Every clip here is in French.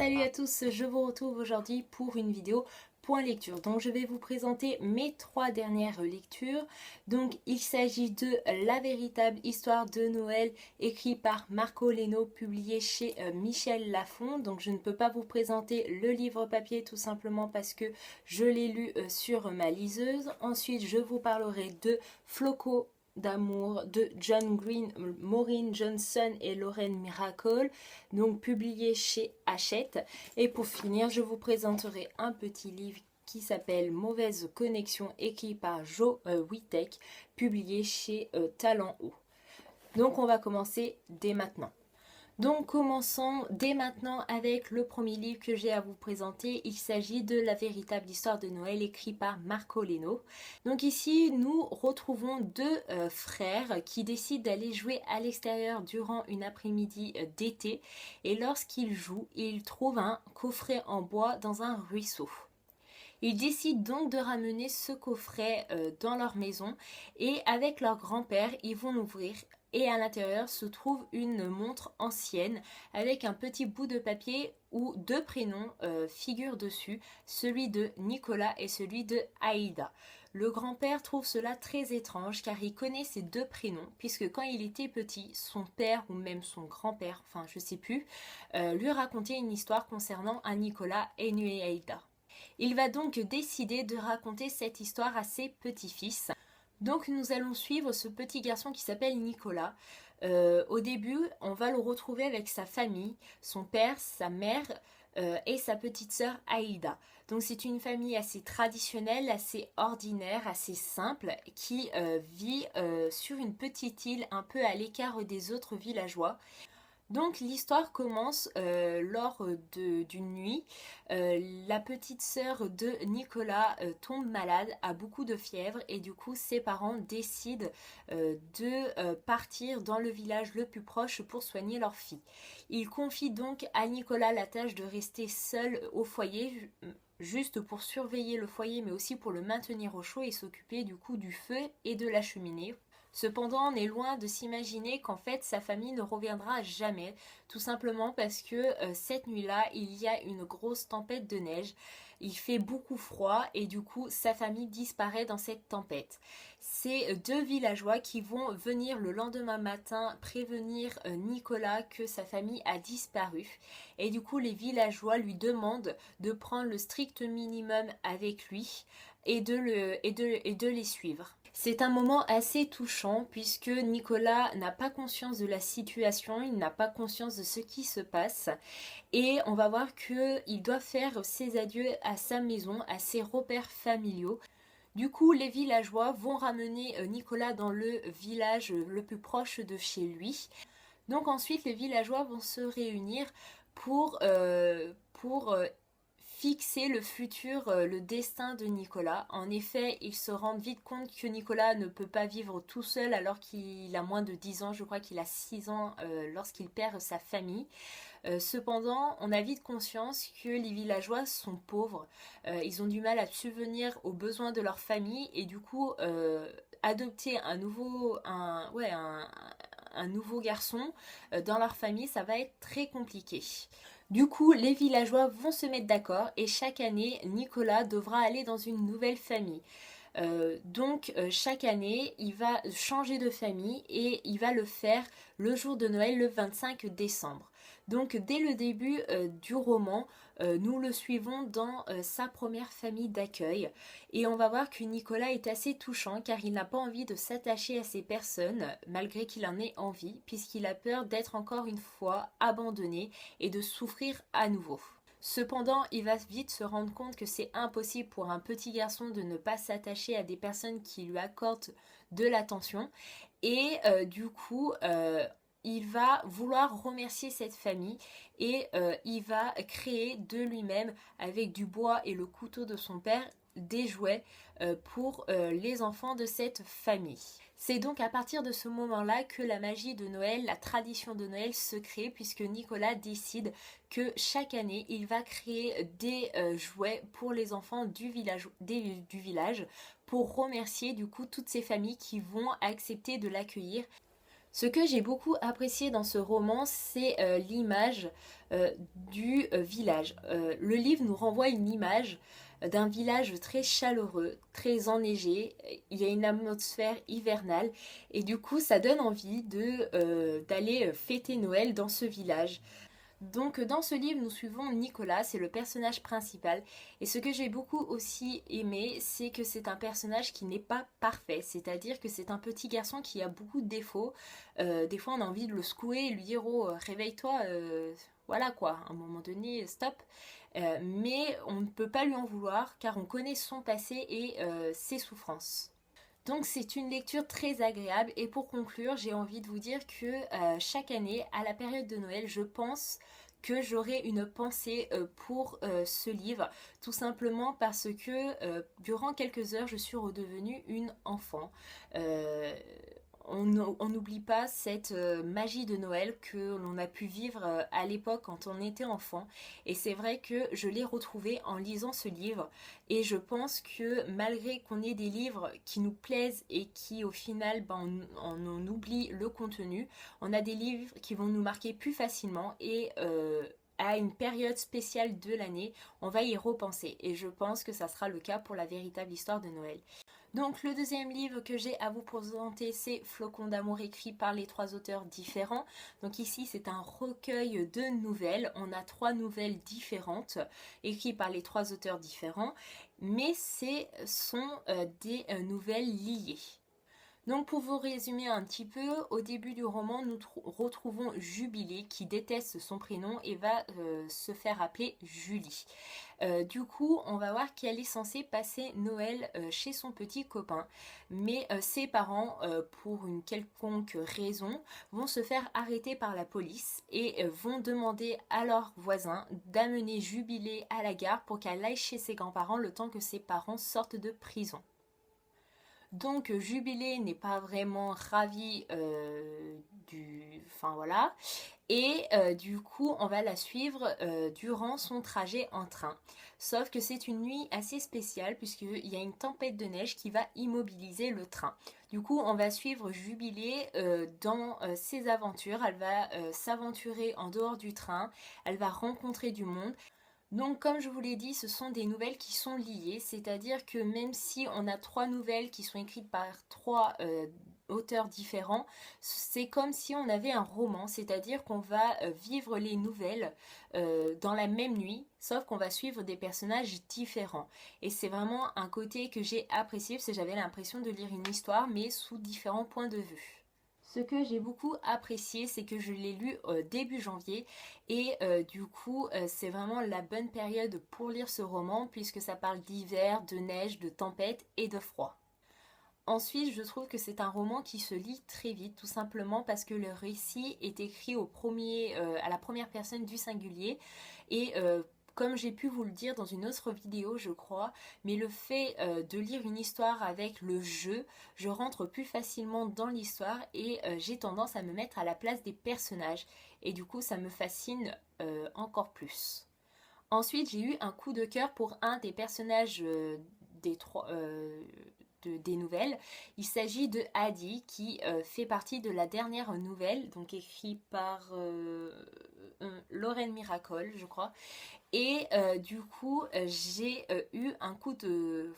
Salut à tous, je vous retrouve aujourd'hui pour une vidéo point lecture. Donc je vais vous présenter mes 3 dernières lectures. Donc il s'agit de La véritable histoire de Noël, écrit par Marco Leno, publié chez Michel Lafon. Donc je ne peux pas vous présenter le livre papier tout simplement parce que je l'ai lu sur ma liseuse. Ensuite je vous parlerai de Floco d'amour de John Green, Maureen Johnson et Lauren Miracle, donc publié chez Hachette. Et pour finir, je vous présenterai un petit livre qui s'appelle Mauvaise connexion, écrit par Joe Witek, publié chez Talent Haut. Donc on va commencer dès maintenant. Donc commençons dès maintenant avec le premier livre que j'ai à vous présenter. Il s'agit de La véritable histoire de Noël, écrit par Marco Leno. Donc ici nous retrouvons deux frères qui décident d'aller jouer à l'extérieur durant une après-midi d'été. Et lorsqu'ils jouent, ils trouvent un coffret en bois dans un ruisseau. Ils décident donc de ramener ce coffret dans leur maison et avec leur grand-père, ils vont l'ouvrir. Et à l'intérieur se trouve une montre ancienne avec un petit bout de papier où deux prénoms figurent dessus, celui de Nicolas et celui de Aïda. Le grand-père trouve cela très étrange car il connaît ces deux prénoms puisque quand il était petit, son père ou même son grand-père, enfin je sais plus, lui racontait une histoire concernant un Nicolas et une Aïda. Il va donc décider de raconter cette histoire à ses petits-fils. Donc nous allons suivre ce petit garçon qui s'appelle Nicolas. Au début, on va le retrouver avec sa famille, son père, sa mère et sa petite sœur Aïda. Donc c'est une famille assez traditionnelle, assez ordinaire, assez simple, qui vit sur une petite île un peu à l'écart des autres villageois. Donc l'histoire commence lors d'une nuit. La petite sœur de Nicolas tombe malade, a beaucoup de fièvre et du coup ses parents décident de partir dans le village le plus proche pour soigner leur fille. Ils confient donc à Nicolas la tâche de rester seul au foyer, juste pour surveiller le foyer mais aussi pour le maintenir au chaud et s'occuper du coup du feu et de la cheminée. Cependant, on est loin de s'imaginer qu'en fait sa famille ne reviendra jamais, tout simplement parce que cette nuit-là, il y a une grosse tempête de neige, il fait beaucoup froid et du coup sa famille disparaît dans cette tempête. C'est deux villageois qui vont venir le lendemain matin prévenir Nicolas que sa famille a disparu et du coup les villageois lui demandent de prendre le strict minimum avec lui et de les suivre. C'est un moment assez touchant puisque Nicolas n'a pas conscience de la situation, il n'a pas conscience de ce qui se passe et on va voir qu'il doit faire ses adieux à sa maison, à ses repères familiaux. Du coup, les villageois vont ramener Nicolas dans le village le plus proche de chez lui. Donc ensuite, les villageois vont se réunir pour fixer le futur, le destin de Nicolas. En effet, ils se rendent vite compte que Nicolas ne peut pas vivre tout seul alors qu'il a moins de 10 ans, je crois qu'il a 6 ans lorsqu'il perd sa famille. Cependant, on a vite conscience que les villageois sont pauvres, ils ont du mal à subvenir aux besoins de leur famille et du coup adopter un nouveau garçon dans leur famille, ça va être très compliqué. Du coup, les villageois vont se mettre d'accord et chaque année, Nicolas devra aller dans une nouvelle famille. Donc chaque année, il va changer de famille et il va le faire le jour de Noël, le 25 décembre. Donc dès le début du roman, nous le suivons dans sa première famille d'accueil et on va voir que Nicolas est assez touchant car il n'a pas envie de s'attacher à ces personnes malgré qu'il en ait envie puisqu'il a peur d'être encore une fois abandonné et de souffrir à nouveau. Cependant, il va vite se rendre compte que c'est impossible pour un petit garçon de ne pas s'attacher à des personnes qui lui accordent de l'attention et du coup il va vouloir remercier cette famille et il va créer de lui-même avec du bois et le couteau de son père des jouets pour les enfants de cette famille. C'est donc à partir de ce moment-là que la magie de Noël, la tradition de Noël se crée puisque Nicolas décide que chaque année il va créer des jouets pour les enfants du village pour remercier du coup toutes ces familles qui vont accepter de l'accueillir. Ce que j'ai beaucoup apprécié dans ce roman, c'est l'image du village. Le livre nous renvoie une image d'un village très chaleureux, très enneigé. Il y a une atmosphère hivernale et du coup ça donne envie d'aller fêter Noël dans ce village. Donc dans ce livre, nous suivons Nicolas, c'est le personnage principal. Et ce que j'ai beaucoup aussi aimé, c'est que c'est un personnage qui n'est pas parfait. C'est-à-dire que c'est un petit garçon qui a beaucoup de défauts. Des fois, on a envie de le secouer et lui dire «Oh, réveille-toi, voilà quoi, à un moment donné, stop». Mais on ne peut pas lui en vouloir car on connaît son passé et ses souffrances. Donc c'est une lecture très agréable et pour conclure j'ai envie de vous dire que chaque année à la période de Noël je pense que j'aurai une pensée pour ce livre tout simplement parce que durant quelques heures je suis redevenue une enfant. Euh, on n'oublie pas cette magie de Noël que l'on a pu vivre à l'époque quand on était enfant. Et c'est vrai que je l'ai retrouvé en lisant ce livre. Et je pense que malgré qu'on ait des livres qui nous plaisent et qui au final on oublie le contenu, on a des livres qui vont nous marquer plus facilement et à une période spéciale de l'année, on va y repenser. Et je pense que ça sera le cas pour la véritable histoire de Noël. Donc le deuxième livre que j'ai à vous présenter, c'est Flocons d'amour écrit par les trois auteurs différents. Donc ici c'est un recueil de nouvelles. On a trois nouvelles différentes écrites par les trois auteurs différents, mais ce sont des nouvelles liées. Donc pour vous résumer un petit peu, au début du roman, nous retrouvons Jubilé qui déteste son prénom et va se faire appeler Julie. Du coup, on va voir qu'elle est censée passer Noël chez son petit copain, mais ses parents, pour une quelconque raison, vont se faire arrêter par la police et vont demander à leurs voisins d'amener Jubilé à la gare pour qu'elle aille chez ses grands-parents le temps que ses parents sortent de prison. Donc Jubilé n'est pas vraiment ravie Enfin voilà. Et du coup, on va la suivre durant son trajet en train. Sauf que c'est une nuit assez spéciale puisqu'il y a une tempête de neige qui va immobiliser le train. Du coup, on va suivre Jubilé dans ses aventures. Elle va s'aventurer en dehors du train. Elle va rencontrer du monde. Donc comme je vous l'ai dit, ce sont des nouvelles qui sont liées, c'est-à-dire que même si on a trois nouvelles qui sont écrites par trois auteurs différents, c'est comme si on avait un roman, c'est-à-dire qu'on va vivre les nouvelles dans la même nuit, sauf qu'on va suivre des personnages différents. Et c'est vraiment un côté que j'ai apprécié, parce que j'avais l'impression de lire une histoire, mais sous différents points de vue. Ce que j'ai beaucoup apprécié, c'est que je l'ai lu début janvier et du coup c'est vraiment la bonne période pour lire ce roman puisque ça parle d'hiver, de neige, de tempête et de froid. Ensuite, je trouve que c'est un roman qui se lit très vite, tout simplement parce que le récit est écrit à la première personne du singulier et comme j'ai pu vous le dire dans une autre vidéo, je crois, mais le fait de lire une histoire avec le je rentre plus facilement dans l'histoire et j'ai tendance à me mettre à la place des personnages. Et du coup, ça me fascine encore plus. Ensuite, j'ai eu un coup de cœur pour un des personnages des nouvelles. Il s'agit de Hadi qui fait partie de la dernière nouvelle, donc écrite par Lorraine Miracle, je crois. Et du coup, j'ai eu un coup de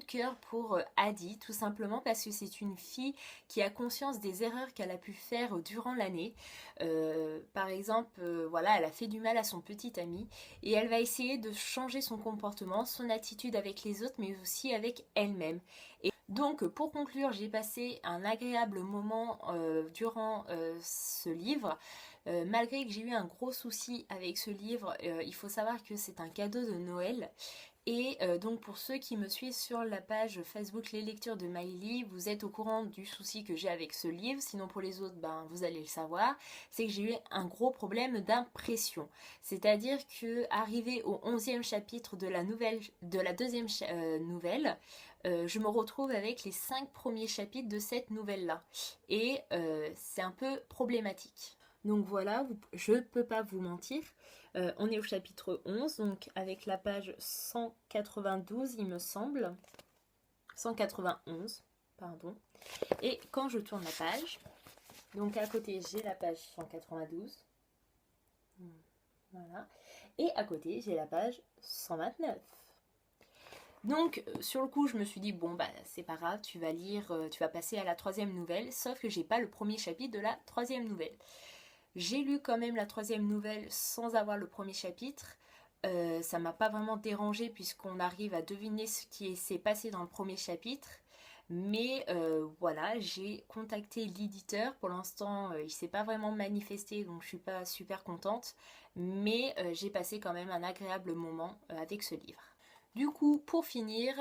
cœur pour Adi, tout simplement parce que c'est une fille qui a conscience des erreurs qu'elle a pu faire durant l'année. Par exemple, voilà, elle a fait du mal à son petit ami et elle va essayer de changer son comportement, son attitude avec les autres, mais aussi avec elle-même. Et donc, pour conclure, j'ai passé un agréable moment durant ce livre. Malgré que j'ai eu un gros souci avec ce livre, il faut savoir que c'est un cadeau de Noël. Et donc pour ceux qui me suivent sur la page Facebook Les Lectures de Maïli, vous êtes au courant du souci que j'ai avec ce livre. Sinon pour les autres, ben, vous allez le savoir. C'est que j'ai eu un gros problème d'impression. C'est-à-dire que arrivé au 11e chapitre de la deuxième nouvelle, je me retrouve avec les 5 premiers chapitres de cette nouvelle-là. Et c'est un peu problématique. Donc voilà, je ne peux pas vous mentir. On est au chapitre 11, donc avec la page 192, il me semble. 191, pardon. Et quand je tourne la page, Donc à côté, j'ai la page 192. Voilà. Et à côté, j'ai la page 129. Donc sur le coup, je me suis dit, bon bah c'est pas grave, tu vas lire, tu vas passer à la 3e nouvelle, sauf que j'ai pas le premier chapitre de la 3e nouvelle. J'ai lu quand même la 3e nouvelle sans avoir le premier chapitre. Ça m'a pas vraiment dérangé puisqu'on arrive à deviner ce qui s'est passé dans le premier chapitre. Mais voilà, j'ai contacté l'éditeur. Pour l'instant, il s'est pas vraiment manifesté, donc je suis pas super contente. Mais j'ai passé quand même un agréable moment avec ce livre. Du coup, pour finir,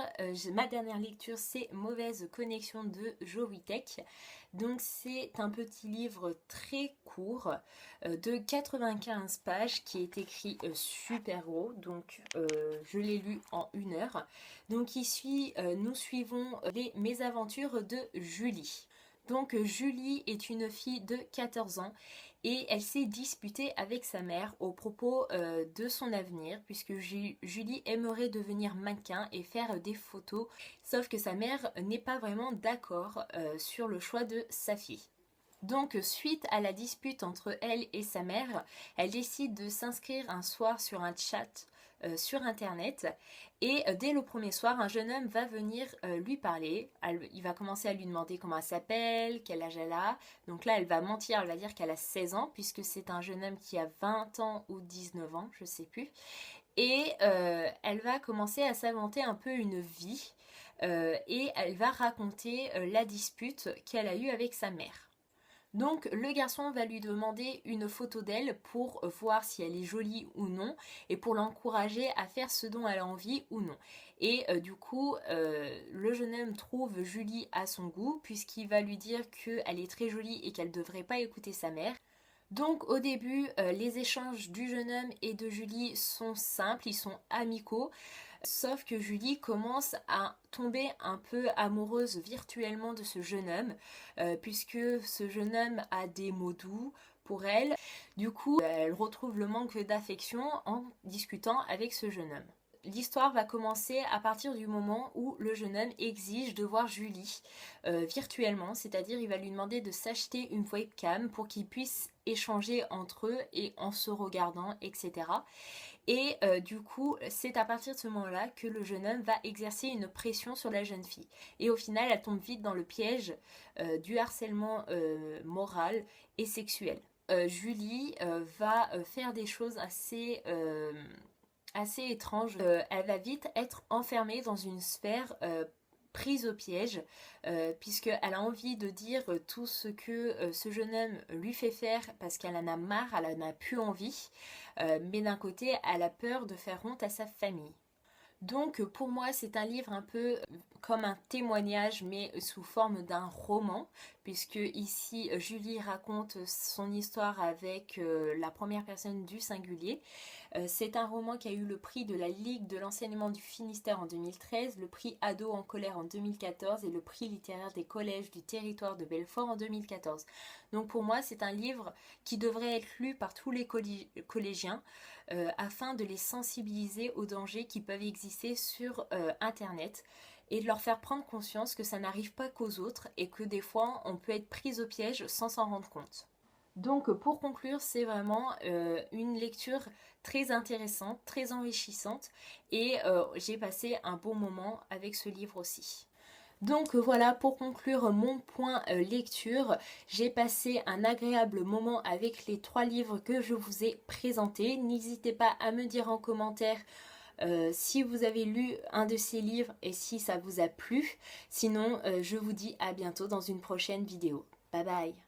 ma dernière lecture, c'est Mauvaise connexion de Jovitek. Donc c'est un petit livre très court de 95 pages qui est écrit super gros. Donc je l'ai lu en 1 heure. Donc ici, nous suivons les mésaventures de Julie. Donc Julie est une fille de 14 ans et elle s'est disputée avec sa mère au propos de son avenir puisque Julie aimerait devenir mannequin et faire des photos, sauf que sa mère n'est pas vraiment d'accord sur le choix de sa fille. Donc suite à la dispute entre elle et sa mère, elle décide de s'inscrire un soir sur un chat sur internet et dès le premier soir un jeune homme va venir lui parler. Il va commencer à lui demander comment elle s'appelle, quel âge elle a. Donc là elle va mentir, elle va dire qu'elle a 16 ans puisque c'est un jeune homme qui a 20 ans ou 19 ans, je sais plus. Et elle va commencer à s'inventer un peu une vie et elle va raconter la dispute qu'elle a eue avec sa mère. Donc le garçon va lui demander une photo d'elle pour voir si elle est jolie ou non et pour l'encourager à faire ce dont elle a envie ou non. Et du coup, le jeune homme trouve Julie à son goût puisqu'il va lui dire qu'elle est très jolie et qu'elle ne devrait pas écouter sa mère. Donc au début, les échanges du jeune homme et de Julie sont simples, ils sont amicaux. Sauf que Julie commence à tomber un peu amoureuse virtuellement de ce jeune homme, puisque ce jeune homme a des mots doux pour elle. Du coup, elle retrouve le manque d'affection en discutant avec ce jeune homme. L'histoire va commencer à partir du moment où le jeune homme exige de voir Julie virtuellement, c'est-à-dire il va lui demander de s'acheter une webcam pour qu'ils puissent échanger entre eux et en se regardant, etc. Et du coup, c'est à partir de ce moment-là que le jeune homme va exercer une pression sur la jeune fille. Et au final, elle tombe vite dans le piège du harcèlement moral et sexuel. Julie va faire des choses assez étranges. Elle va vite être enfermée dans une sphère prise au piège, puisqu'elle a envie de dire tout ce que ce jeune homme lui fait faire parce qu'elle en a marre, elle en a plus envie, mais d'un côté, elle a peur de faire honte à sa famille. Donc pour moi c'est un livre un peu comme un témoignage mais sous forme d'un roman puisque ici Julie raconte son histoire avec la première personne du singulier. C'est un roman qui a eu le prix de la Ligue de l'enseignement du Finistère en 2013, le prix Ado en colère en 2014 et le prix littéraire des collèges du territoire de Belfort en 2014. Donc pour moi c'est un livre qui devrait être lu par tous les collégiens afin de les sensibiliser aux dangers qui peuvent exister sur internet et de leur faire prendre conscience que ça n'arrive pas qu'aux autres et que des fois on peut être prise au piège sans s'en rendre compte. Donc pour conclure, c'est vraiment une lecture très intéressante, très enrichissante et j'ai passé un bon moment avec ce livre aussi. Donc voilà, pour conclure mon point lecture, j'ai passé un agréable moment avec les 3 livres que je vous ai présentés. N'hésitez pas à me dire en commentaire si vous avez lu un de ces livres et si ça vous a plu. Sinon, je vous dis à bientôt dans une prochaine vidéo. Bye bye!